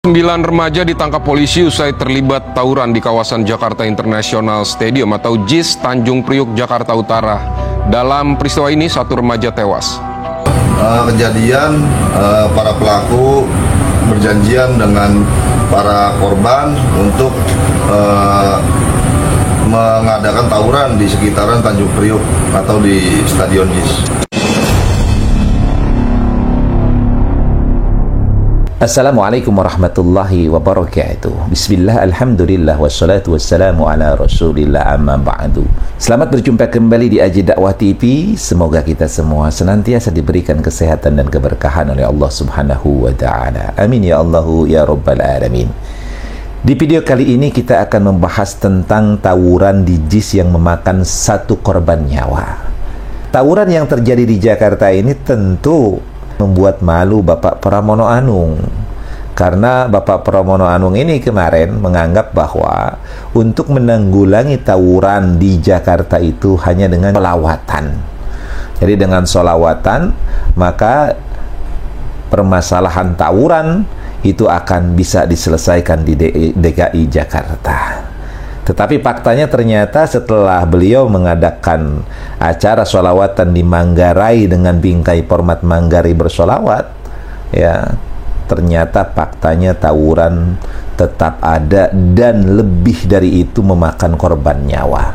9 remaja ditangkap polisi usai terlibat tawuran di kawasan Jakarta International Stadium atau JIS Tanjung Priuk, Jakarta Utara. Dalam peristiwa ini, 1 remaja tewas. Kejadian para pelaku berjanjian dengan para korban untuk mengadakan tawuran di sekitaran Tanjung Priuk atau di Stadion JIS. Assalamualaikum warahmatullahi wabarakatuh. Bismillah, alhamdulillah, wassalatu wassalamu ala rasulillah, amma ba'du. Selamat berjumpa kembali di Aji Dakwah TV. Semoga kita semua senantiasa diberikan kesehatan dan keberkahan oleh Allah subhanahu wa ta'ala. Amin ya Allahu ya rabbal alamin. Di video kali ini kita akan membahas tentang tawuran di JIS yang memakan 1 korban nyawa. Tawuran yang terjadi di Jakarta ini tentu membuat malu Bapak Pramono Anung, karena Bapak Pramono Anung ini kemarin menganggap bahwa untuk menanggulangi tawuran di Jakarta itu hanya dengan sholawatan. Jadi dengan sholawatan maka permasalahan tawuran itu akan bisa diselesaikan di DKI Jakarta. Tetapi faktanya ternyata setelah beliau mengadakan acara sholawatan di Manggarai dengan bingkai format Manggarai bersolawat, ya ternyata faktanya tawuran tetap ada dan lebih dari itu memakan korban nyawa.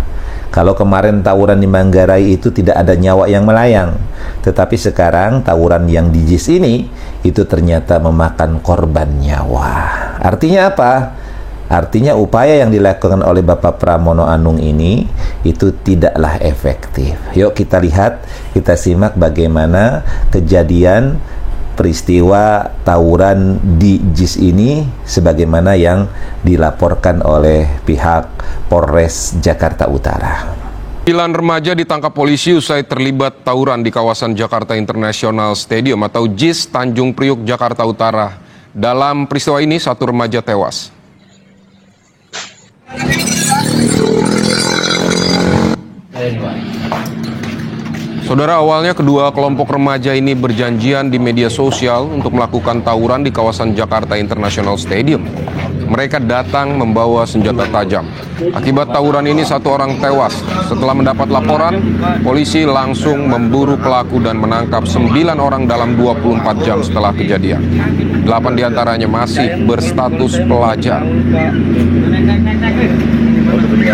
Kalau kemarin tawuran di Manggarai itu tidak ada nyawa yang melayang, tetapi sekarang tawuran yang di JIS ini itu ternyata memakan korban nyawa. Artinya apa? Artinya upaya yang dilakukan oleh Bapak Pramono Anung ini itu tidaklah efektif. Yuk kita lihat, kita simak bagaimana kejadian peristiwa tawuran di JIS ini sebagaimana yang dilaporkan oleh pihak Polres Jakarta Utara. 9 remaja ditangkap polisi usai terlibat tawuran di kawasan Jakarta International Stadium atau JIS Tanjung Priuk, Jakarta Utara. Dalam peristiwa ini, 1 remaja tewas. Saudara, awalnya kedua kelompok remaja ini berjanjian di media sosial untuk melakukan tawuran di kawasan Jakarta International Stadium. Mereka datang membawa senjata tajam. Akibat tawuran ini 1 orang tewas. Setelah mendapat laporan, polisi langsung memburu pelaku dan menangkap 9 orang dalam 24 jam setelah kejadian. 8 diantaranya masih berstatus pelajar.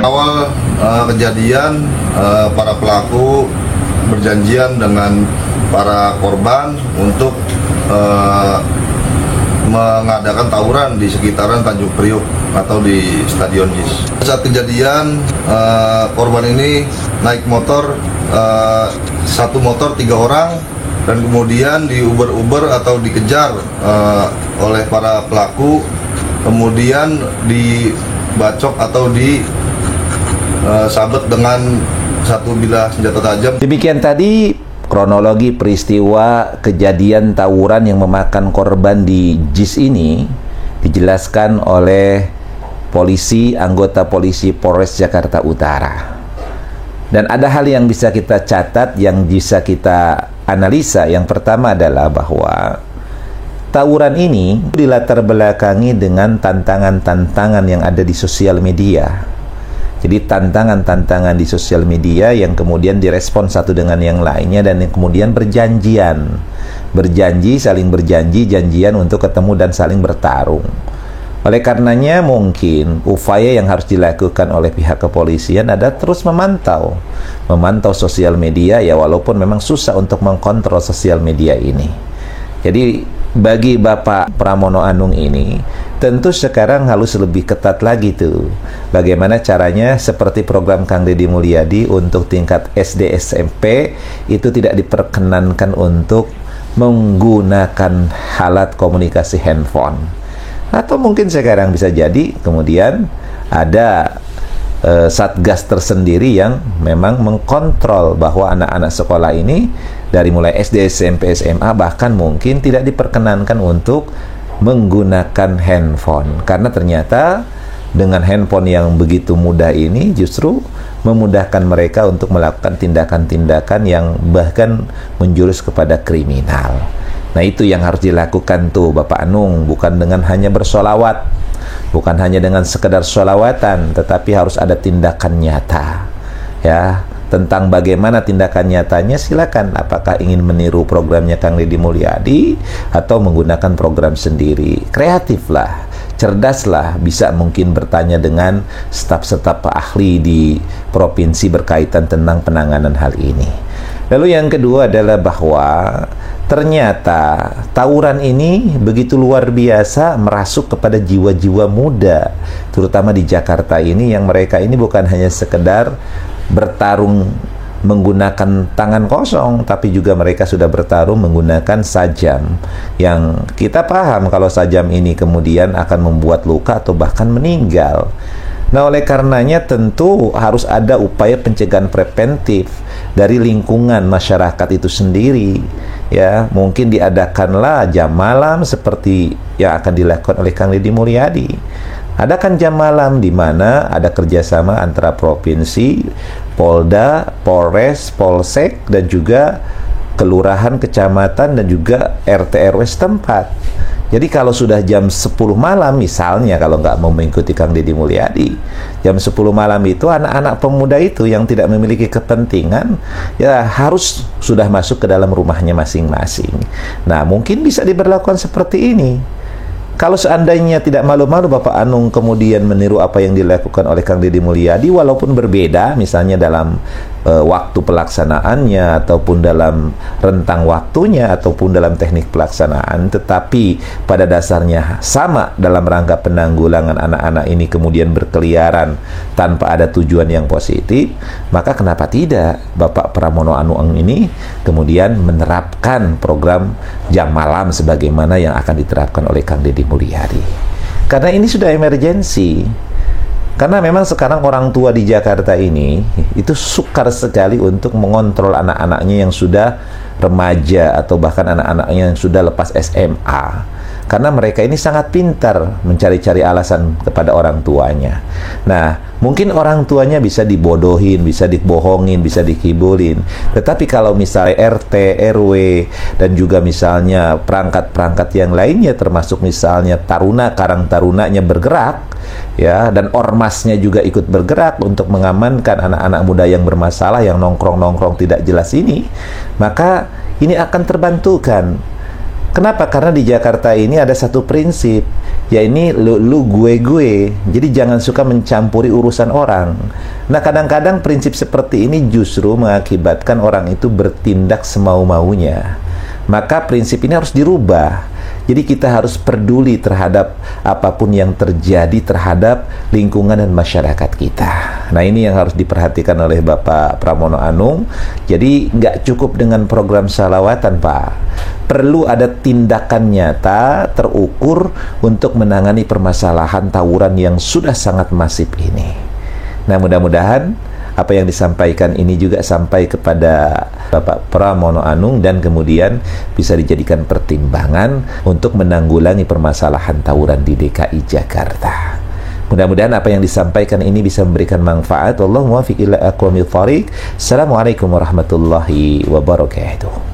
Awal kejadian para pelaku berjanjian dengan para korban untuk mengadakan tawuran di sekitaran Tanjung Priuk atau di Stadion JIS. Saat kejadian korban ini naik motor, 1 motor 3 orang, dan kemudian diuber-uber atau dikejar oleh para pelaku, kemudian dibacok atau disabet dengan 1 bilah senjata tajam. Demikian tadi kronologi peristiwa kejadian tawuran yang memakan korban di JIS ini dijelaskan oleh anggota polisi Polres Jakarta Utara. Dan ada hal yang bisa kita catat, yang bisa kita analisa. Yang pertama adalah bahwa tawuran ini dilatar belakangi dengan tantangan-tantangan yang ada di sosial media. Jadi tantangan-tantangan di sosial media yang kemudian direspon satu dengan yang lainnya dan yang kemudian saling berjanji, janjian untuk ketemu dan saling bertarung. Oleh karenanya mungkin upaya yang harus dilakukan oleh pihak kepolisian adalah terus memantau sosial media, ya walaupun memang susah untuk mengkontrol sosial media ini. Jadi bagi Bapak Pramono Anung ini tentu sekarang harus lebih ketat lagi tuh. Bagaimana caranya seperti program Kang Deddy Mulyadi untuk tingkat SD SMP itu tidak diperkenankan untuk menggunakan alat komunikasi handphone. Atau mungkin sekarang bisa jadi kemudian ada satgas tersendiri yang memang mengkontrol bahwa anak-anak sekolah ini dari mulai SD, SMP, SMA bahkan mungkin tidak diperkenankan untuk menggunakan handphone, karena ternyata dengan handphone yang begitu mudah ini justru memudahkan mereka untuk melakukan tindakan-tindakan yang bahkan menjurus kepada kriminal. Nah, itu yang harus dilakukan tuh Bapak Anung, bukan dengan hanya bersolawat, bukan hanya dengan sekedar solawatan, tetapi harus ada tindakan nyata. Ya, tentang bagaimana tindakan nyatanya silakan, apakah ingin meniru programnya Kang Deddy Mulyadi atau menggunakan program sendiri. Kreatiflah, cerdaslah, bisa mungkin bertanya dengan staf-staf ahli di provinsi berkaitan tentang penanganan hal ini. Lalu yang kedua adalah bahwa ternyata tawuran ini begitu luar biasa merasuk kepada jiwa-jiwa muda, terutama di Jakarta ini, yang mereka ini bukan hanya sekedar bertarung menggunakan tangan kosong, tapi juga mereka sudah bertarung menggunakan sajam, yang kita paham kalau sajam ini kemudian akan membuat luka atau bahkan meninggal. Nah, oleh karenanya tentu harus ada upaya pencegahan preventif dari lingkungan masyarakat itu sendiri. Ya, mungkin diadakanlah jam malam seperti yang akan dilakukan oleh Kang Deddy Mulyadi. Adakan jam malam di mana ada kerjasama antara provinsi, Polda, Polres, Polsek, dan juga kelurahan, kecamatan, dan juga RT RW setempat. Jadi kalau sudah jam 10 malam misalnya, kalau nggak mau mengikuti Kang Deddy Mulyadi, jam 10 malam itu anak-anak pemuda itu yang tidak memiliki kepentingan ya harus sudah masuk ke dalam rumahnya masing-masing. Nah, mungkin bisa diberlakukan seperti ini. Kalau seandainya tidak malu-malu Bapak Anung kemudian meniru apa yang dilakukan oleh Kang Deddy Mulyadi, walaupun berbeda misalnya dalam waktu pelaksanaannya, ataupun dalam rentang waktunya, ataupun dalam teknik pelaksanaan, tetapi pada dasarnya sama dalam rangka penanggulangan anak-anak ini kemudian berkeliaran tanpa ada tujuan yang positif, maka kenapa tidak Bapak Pramono Anung ini kemudian menerapkan program jam malam sebagaimana yang akan diterapkan oleh Kang Deddy Mulyadi. Karena ini sudah emergensi. Karena memang sekarang orang tua di Jakarta ini itu sukar sekali untuk mengontrol anak-anaknya yang sudah remaja atau bahkan anak-anaknya yang sudah lepas SMA. Karena mereka ini sangat pintar mencari-cari alasan kepada orang tuanya. Nah, mungkin orang tuanya bisa dibodohin, bisa dibohongin, bisa dikibulin. Tetapi kalau misalnya RT, RW, dan juga misalnya perangkat-perangkat yang lainnya, termasuk misalnya taruna, karang tarunanya bergerak, ya, dan ormasnya juga ikut bergerak untuk mengamankan anak-anak muda yang bermasalah, yang nongkrong-nongkrong tidak jelas ini, maka ini akan terbantukan. Kenapa? Karena di Jakarta ini ada satu prinsip, ya ini lu gue. Jadi jangan suka mencampuri urusan orang. Nah, kadang-kadang prinsip seperti ini justru mengakibatkan orang itu bertindak semau-maunya. Maka prinsip ini harus dirubah. Jadi kita harus peduli terhadap apapun yang terjadi terhadap lingkungan dan masyarakat kita. Nah, ini yang harus diperhatikan oleh Bapak Pramono Anung. Jadi nggak cukup dengan program salawatan, Pak. Perlu ada tindakan nyata, terukur untuk menangani permasalahan tawuran yang sudah sangat masif ini. Nah, mudah-mudahan apa yang disampaikan ini juga sampai kepada Bapak Pramono Anung dan kemudian bisa dijadikan pertimbangan untuk menanggulangi permasalahan tawuran di DKI Jakarta. Mudah-mudahan apa yang disampaikan ini bisa memberikan manfaat. Wallahu muwaffiq ila aqwamit thoriq. Assalamualaikum warahmatullahi wabarakatuh.